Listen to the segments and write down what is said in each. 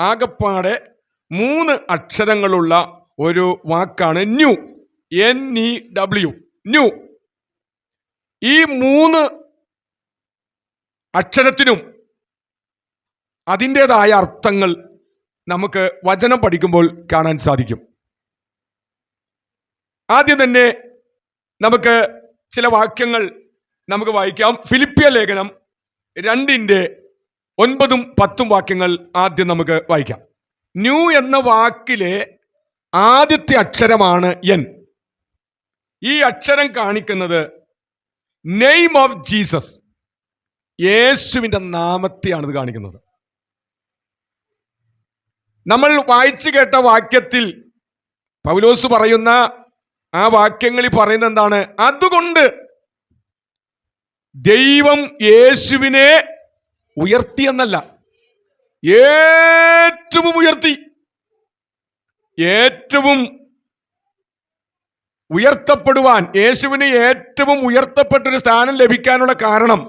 ആകപ്പാടെ 3 അക്ഷരങ്ങളുള്ള ഒരു വാക്കാണ് ന്യൂ. NEW, new. ഈ 3 അക്ഷരത്തിനും അതിൻ്റെതായ അർത്ഥങ്ങൾ നമുക്ക് വചനം പഠിക്കുമ്പോൾ കാണാൻ സാധിക്കും. ആദ്യം തന്നെ നമുക്ക് ചില വാക്യങ്ങൾ നമുക്ക് വായിക്കാം. ഫിലിപ്പിയ ലേഖനം 2:9-10 വാക്യങ്ങൾ ആദ്യം നമുക്ക് വായിക്കാം. ന്യൂ എന്ന വാക്കിലെ ആദ്യത്തെ അക്ഷരമാണ് N. ഈ അക്ഷരം കാണിക്കുന്നത് നെയിം ഓഫ് ജീസസ്, യേശുവിൻ്റെ നാമത്തെയാണ് ഇത് കാണിക്കുന്നത്. നമ്മൾ വായിച്ചു കേട്ട വാക്യത്തിൽ പൗലോസ് പറയുന്ന ആ വാക്യങ്ങളിൽ പറയുന്നത് എന്താണ്? അതുകൊണ്ട് ദൈവം യേശുവിനെ ഉയർത്തി എന്നല്ല, ഏറ്റവും ഉയർത്തി. ഏറ്റവും ഉയർത്തപ്പെടുവാൻ, യേശുവിന് ഏറ്റവും ഉയർത്തപ്പെട്ടൊരു സ്ഥാനം ലഭിക്കാനുള്ള കാരണം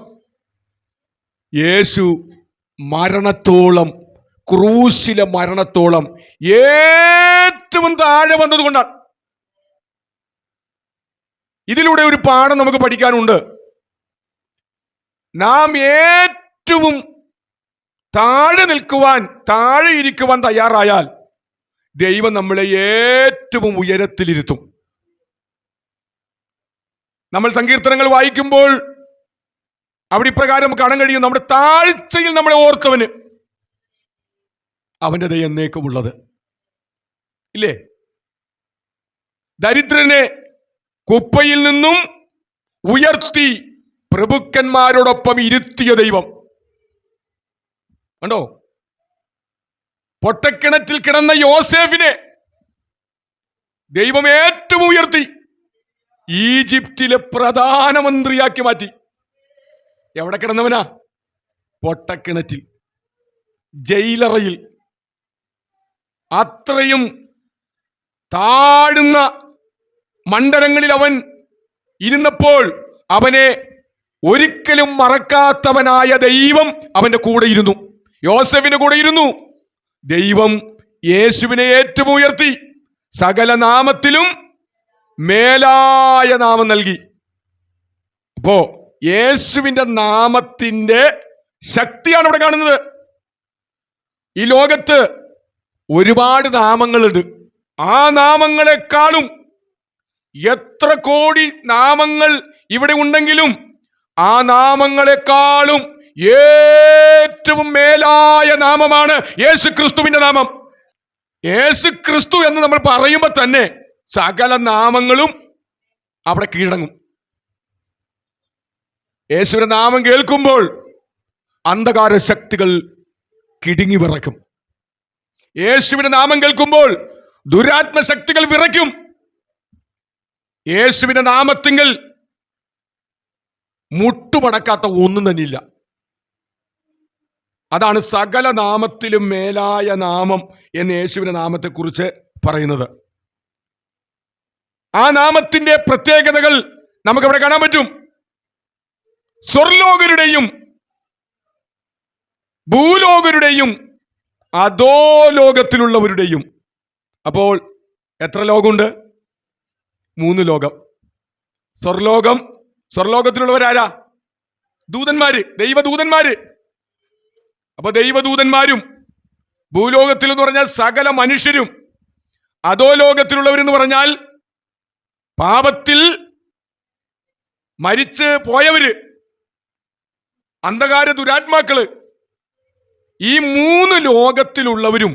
യേശു മരണത്തോളം, ക്രൂശിലെ മരണത്തോളം ഏറ്റവും താഴെ വന്നതുകൊണ്ടാണ്. ഇതിലൂടെ ഒരു പാഠം നമുക്ക് പഠിക്കാനുണ്ട്. നാം ഏറ്റവും താഴെ നിൽക്കുവാൻ, താഴെ ഇരിക്കുവാൻ തയ്യാറായാൽ ദൈവം നമ്മളെ ഏറ്റവും ഉയരത്തിലിരുത്തും. നമ്മൾ സങ്കീർത്തനങ്ങൾ വായിക്കുമ്പോൾ അവിടെ ഇപ്രകാരം കാണാൻ കഴിയും, നമ്മുടെ താഴ്ചയിൽ നമ്മളെ ഓർത്തവന് അവന്റെ ദയ എന്നേക്കുമുള്ളത്. ഇല്ലേ? ദരിദ്രനെ കുപ്പയിൽ നിന്നും ഉയർത്തി പ്രഭുക്കന്മാരോടൊപ്പം ഇരുത്തിയ ദൈവം കണ്ടോ? പൊട്ടക്കിണറ്റിൽ കിടന്ന യോസേഫിനെ ദൈവം ഏറ്റവും ഉയർത്തി ഈജിപ്തിലെ പ്രധാനമന്ത്രിയാക്കി മാറ്റി. എവിടെ കിടന്നവനാ? പൊട്ടക്കിണറ്റിൽ, ജയിലറയിൽ. അത്രയും താഴ്ന്ന മണ്ഡലങ്ങളിൽ അവൻ ഇരുന്നപ്പോൾ അവനെ ഒരിക്കലും മറക്കാത്തവനായ ദൈവം അവന്റെ കൂടെ ഇരുന്നു, യോസേഫിന്റെ കൂടെ ഇരുന്നു. ദൈവം യേശുവിനെ ഏറ്റവും ഉയർത്തി, സകല നാമത്തിലും മേലായ നാമം നൽകി. അപ്പോ യേശുവിന്റെ നാമത്തിന്റെ ശക്തിയാണ് ഇവിടെ കാണുന്നത്. ഈ ലോകത്ത് ഒരുപാട് നാമങ്ങളുണ്ട്. ആ നാമങ്ങളെക്കാളും എത്ര കോടി നാമങ്ങൾ ഇവിടെ ഉണ്ടെങ്കിലും ആ നാമങ്ങളെക്കാളും ഏറ്റവും മേലായ നാമമാണ് യേശു ക്രിസ്തുവിന്റെ നാമം. യേശു ക്രിസ്തു എന്ന് നമ്മൾ പറയുമ്പോൾ തന്നെ സകല നാമങ്ങളും അവിടെ കീഴടങ്ങും. യേശുവിന്റെ നാമം കേൾക്കുമ്പോൾ അന്ധകാര ശക്തികൾ കിടുങ്ങി വിറയ്ക്കും. യേശുവിന്റെ നാമം കേൾക്കുമ്പോൾ ദുരാത്മശക്തികൾ വിറയ്ക്കും. യേശുവിന്റെ നാമത്തിങ്കൽ മുട്ടുമടക്കാത്ത ഒന്നും തന്നെയില്ല. അതാണ് സകല നാമത്തിലും മേലായ നാമം എന്ന് യേശുവിന്റെ നാമത്തെക്കുറിച്ച് പറയുന്നത്. ആ നാമത്തിന്റെ പ്രത്യേകതകൾ നമുക്കവിടെ കാണാൻ പറ്റും. സ്വർലോകരുടെയും ഭൂലോകരുടെയും അധോലോകത്തിലുള്ളവരുടെയും. അപ്പോൾ എത്ര ലോകമുണ്ട്? 3 ലോകം. സ്വർലോകം, സ്വർലോകത്തിലുള്ളവരാരാ? ദൂതന്മാര്, ദൈവദൂതന്മാര്. അപ്പൊ ദൈവദൂതന്മാരും ഭൂലോകത്തിൽ എന്ന് പറഞ്ഞാൽ സകല മനുഷ്യരും, അധോലോകത്തിലുള്ളവരെന്ന് പറഞ്ഞാൽ പാപത്തിൽ മരിച്ച് പോയവര്, അന്ധകാര ദുരാത്മാക്കള്. ഈ 3 ലോകത്തിലുള്ളവരും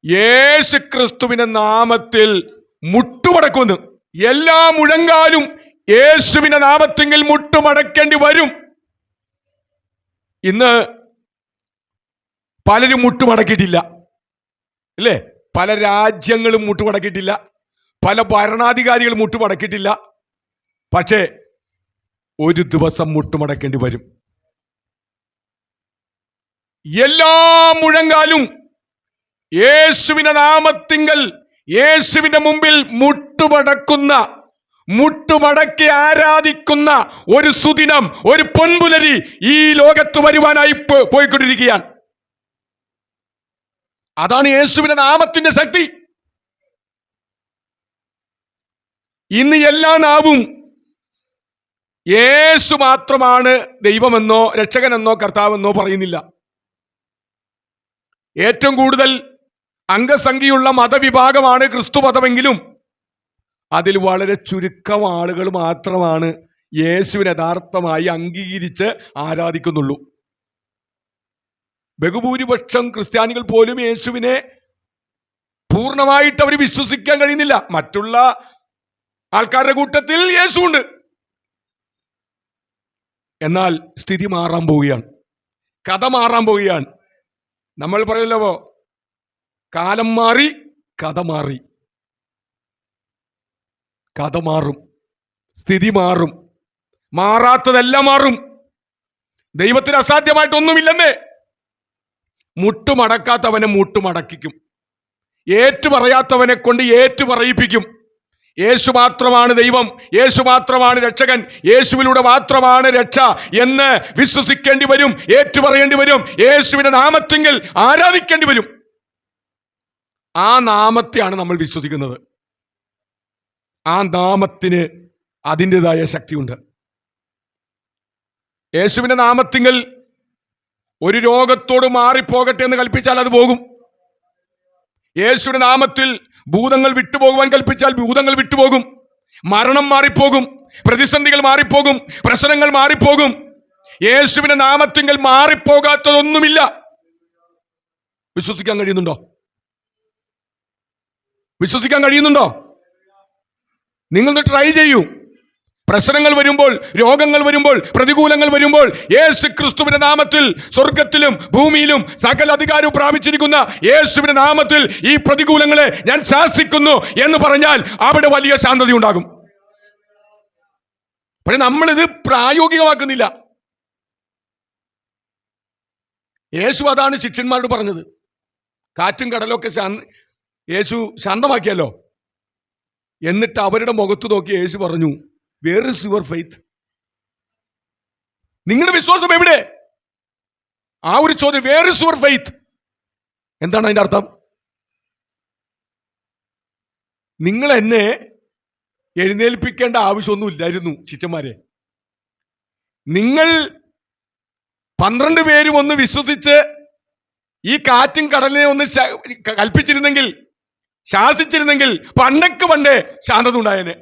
യേശു ക്രിസ്തുവിന്റെ നാമത്തിൽ മുട്ടുമടക്കുമെന്ന്. എല്ലാ മുഴങ്കാലും യേശുവിന്റെ നാമത്തെങ്കിൽ മുട്ടുമടക്കേണ്ടി വരും. ഇന്ന് പലരും മുട്ടുമടക്കിയിട്ടില്ല, അല്ലേ? പല രാജ്യങ്ങളും മുട്ടുമടക്കിയിട്ടില്ല, പല ഭരണാധികാരികളും മുട്ടുമടക്കിയിട്ടില്ല. പക്ഷേ ഒരു ദിവസം മുട്ടുമടക്കേണ്ടി വരും. എല്ലാ മുഴങ്കാലും യേശുവിന്റെ നാമത്തിങ്കൽ, യേശുവിന്റെ മുമ്പിൽ മുട്ടുമടക്കുന്ന, മുട്ടുമടക്കി ആരാധിക്കുന്ന ഒരു സുദിനം, ഒരു പൊൻപുലരി ഈ ലോകത്ത് വരുവാനായി പോയിക്കൊണ്ടിരിക്കുകയാണ്. അതാണ് യേശുവിന്റെ നാമത്തിന്റെ ശക്തി. ഇന്ന് എല്ലാ നാവും യേശു മാത്രമാണ് ദൈവമെന്നോ രക്ഷകനെന്നോ കർത്താവെന്നോ പറയുന്നില്ല. ഏറ്റവും കൂടുതൽ അംഗസംഖ്യയുള്ള മതവിഭാഗമാണ് ക്രിസ്തു മതമെങ്കിലും അതിൽ വളരെ ചുരുക്കം ആളുകൾ മാത്രമാണ് യേശുവിനെ യഥാർത്ഥമായി അംഗീകരിച്ച് ആരാധിക്കുന്നുള്ളൂ. ബഹുഭൂരിപക്ഷം ക്രിസ്ത്യാനികൾ പോലും യേശുവിനെ പൂർണ്ണമായിട്ട് അവർ വിശ്വസിക്കാൻ കഴിയുന്നില്ല. മറ്റുള്ള ആൾക്കാരുടെ കൂട്ടത്തിൽ യേശുണ്ട്. എന്നാൽ സ്ഥിതി മാറാൻ പോവുകയാണ്, കഥ മാറാൻ പോവുകയാണ്. നമ്മൾ പറയല്ലോ, കാലം മാറി കഥ മാറി. കഥ മാറും, സ്ഥിതി മാറും, മാറാത്തതെല്ലാം മാറും. ദൈവത്തിന് അസാധ്യമായിട്ടൊന്നുമില്ലെന്നേ. മുട്ടുമടക്കാത്തവനെ മുട്ടുമടക്കിക്കും, ഏറ്റുപറയാത്തവനെ കൊണ്ട് ഏറ്റുപറയിപ്പിക്കും. യേശു മാത്രമാണ് ദൈവം, യേശു മാത്രമാണ് രക്ഷകൻ, യേശുവിലൂടെ മാത്രമാണ് രക്ഷ എന്ന് വിശ്വസിക്കേണ്ടി വരും, ഏറ്റുപറയേണ്ടി വരും. യേശുവിന്റെ നാമത്തെങ്കിൽ ആരാധിക്കേണ്ടി വരും. ആ നാമത്തെയാണ് നമ്മൾ വിശ്വസിക്കുന്നത്. ആ നാമത്തിന് അതിൻ്റെതായ ശക്തിയുണ്ട്. യേശുവിന്റെ നാമത്തിങ്കൽ ഒരു രോഗത്തോട് മാറിപ്പോകട്ടെ എന്ന് കൽപ്പിച്ചാൽ അത് പോകും. യേശുവിന്റെ നാമത്തിൽ ഭൂതങ്ങൾ വിട്ടുപോകുവാൻ കൽപ്പിച്ചാൽ ഭൂതങ്ങൾ വിട്ടുപോകും. മരണം മാറിപ്പോകും, പ്രതിസന്ധികൾ മാറിപ്പോകും, പ്രശ്നങ്ങൾ മാറിപ്പോകും. യേശുവിന്റെ നാമത്തിങ്കൽ മാറിപ്പോകാത്തതൊന്നുമില്ല. വിശ്വസിക്കാൻ കഴിയുന്നുണ്ടോ? വിശ്വസിക്കാൻ കഴിയുന്നുണ്ടോ? നിങ്ങൾ ട്രൈ ചെയ്യൂ. പ്രശ്നങ്ങൾ വരുമ്പോൾ, രോഗങ്ങൾ വരുമ്പോൾ, പ്രതികൂലങ്ങൾ വരുമ്പോൾ യേശു ക്രിസ്തുവിന്റെ നാമത്തിൽ സ്വർഗത്തിലും ഭൂമിയിലും സകല അധികാരവും പ്രാപിച്ചിരിക്കുന്ന യേശുവിന്റെ നാമത്തിൽ ഈ പ്രതികൂലങ്ങളെ ഞാൻ ശാസിക്കുന്നു എന്ന് പറഞ്ഞാൽ അവിടെ വലിയ ശാന്തത ഉണ്ടാകും. പക്ഷെ നമ്മളിത് പ്രായോഗികമാക്കുന്നില്ല. യേശു അതാണ് ശിഷ്യന്മാരോട് പറഞ്ഞത്. കാറ്റും കടലൊക്കെ യേശു ശാന്തമാക്കിയല്ലോ. എന്നിട്ട് അവരുടെ മുഖത്ത് നോക്കി യേശു പറഞ്ഞു, വേർ ഇസ് യുവർ ഫെയ്ത്ത്? നിങ്ങളുടെ വിശ്വാസം എവിടെ? ആ ഒരു ചോദ്യം, വേർ ഇസ് യുവർ ഫെയ്ത്ത്? എന്താണ് അതിന്റെ അർത്ഥം? നിങ്ങൾ എന്നെ എഴുന്നേൽപ്പിക്കേണ്ട ആവശ്യമൊന്നുമില്ലായിരുന്നു ശിഷ്യന്മാരെ. നിങ്ങൾ 12 പേരും ഒന്ന് വിശ്വസിച്ച് ഈ കാറ്റും കടലിനെ ഒന്ന് കൽപ്പിച്ചിരുന്നെങ്കിൽ, ശാസിച്ചിരുന്നെങ്കിൽ പണ്ടേ ശാന്തത ഉണ്ടായേനെ.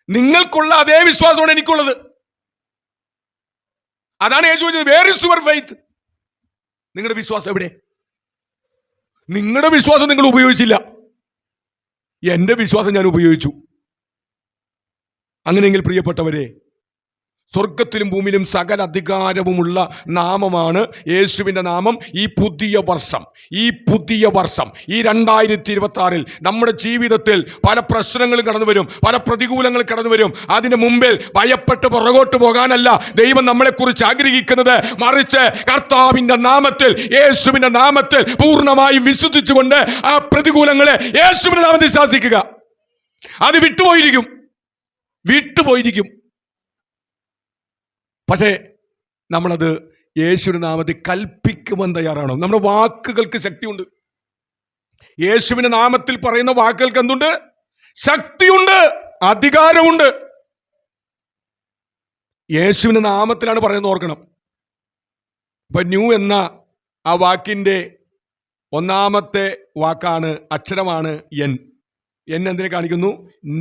നിങ്ങൾക്കുള്ള അതേ വിശ്വാസമാണ് എനിക്കുള്ളത്. അതാണ് യേശു ചോദിച്ചത്, വേർ ഇസ് യുവർ ഫെയ്ത്ത്? നിങ്ങളുടെ വിശ്വാസം എവിടെ? നിങ്ങളുടെ വിശ്വാസം നിങ്ങൾ ഉപയോഗിച്ചില്ല, എന്റെ വിശ്വാസം ഞാൻ ഉപയോഗിച്ചു. അങ്ങനെയെങ്കിൽ പ്രിയപ്പെട്ടവരെ, സ്വർഗത്തിലും ഭൂമിയിലും സകല അധികാരവുമുള്ള നാമമാണ് യേശുവിൻ്റെ നാമം. ഈ പുതിയ വർഷം ഈ 2026 നമ്മുടെ ജീവിതത്തിൽ പല പ്രശ്നങ്ങളും കടന്നു വരും, പല പ്രതികൂലങ്ങൾ കടന്നു വരും. അതിന് മുമ്പിൽ ഭയപ്പെട്ട് പുറകോട്ട് പോകാനല്ല ദൈവം നമ്മളെക്കുറിച്ച് ആഗ്രഹിക്കുന്നത്. മറിച്ച് കർത്താവിൻ്റെ നാമത്തിൽ, യേശുവിൻ്റെ നാമത്തിൽ പൂർണ്ണമായി വിശ്വസിച്ചുകൊണ്ട് ആ പ്രതികൂലങ്ങളെ യേശുവിൻ്റെ നാമത്തിൽ ശാസിക്കുക. അത് വിട്ടുപോയിരിക്കും. പക്ഷേ നമ്മളത് യേശുവിന്റെ നാമത്തിൽ കൽപ്പിക്കുവാൻ തയ്യാറാണോ? നമ്മുടെ വാക്കുകൾക്ക് ശക്തിയുണ്ട്. യേശുവിന്റെ നാമത്തിൽ പറയുന്ന വാക്കുകൾക്ക് എന്തുണ്ട്? ശക്തിയുണ്ട്, അധികാരമുണ്ട്. യേശുവിന്റെ നാമത്തിലാണ് പറയുന്നത്, ഓർക്കണം. ഇപ്പൊ ന്യൂ എന്ന ആ വാക്കിന്റെ ഒന്നാമത്തെ വാക്കാണ്, അക്ഷരമാണ് എൻ. എന്തിനെ കാണിക്കുന്നു?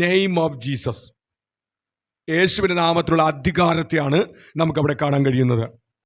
Name of Jesus. യേശുവിന്റെ നാമത്തിലുള്ള അധികാരത്തെയാണ് നമുക്കവിടെ കാണാൻ കഴിയുന്നത്.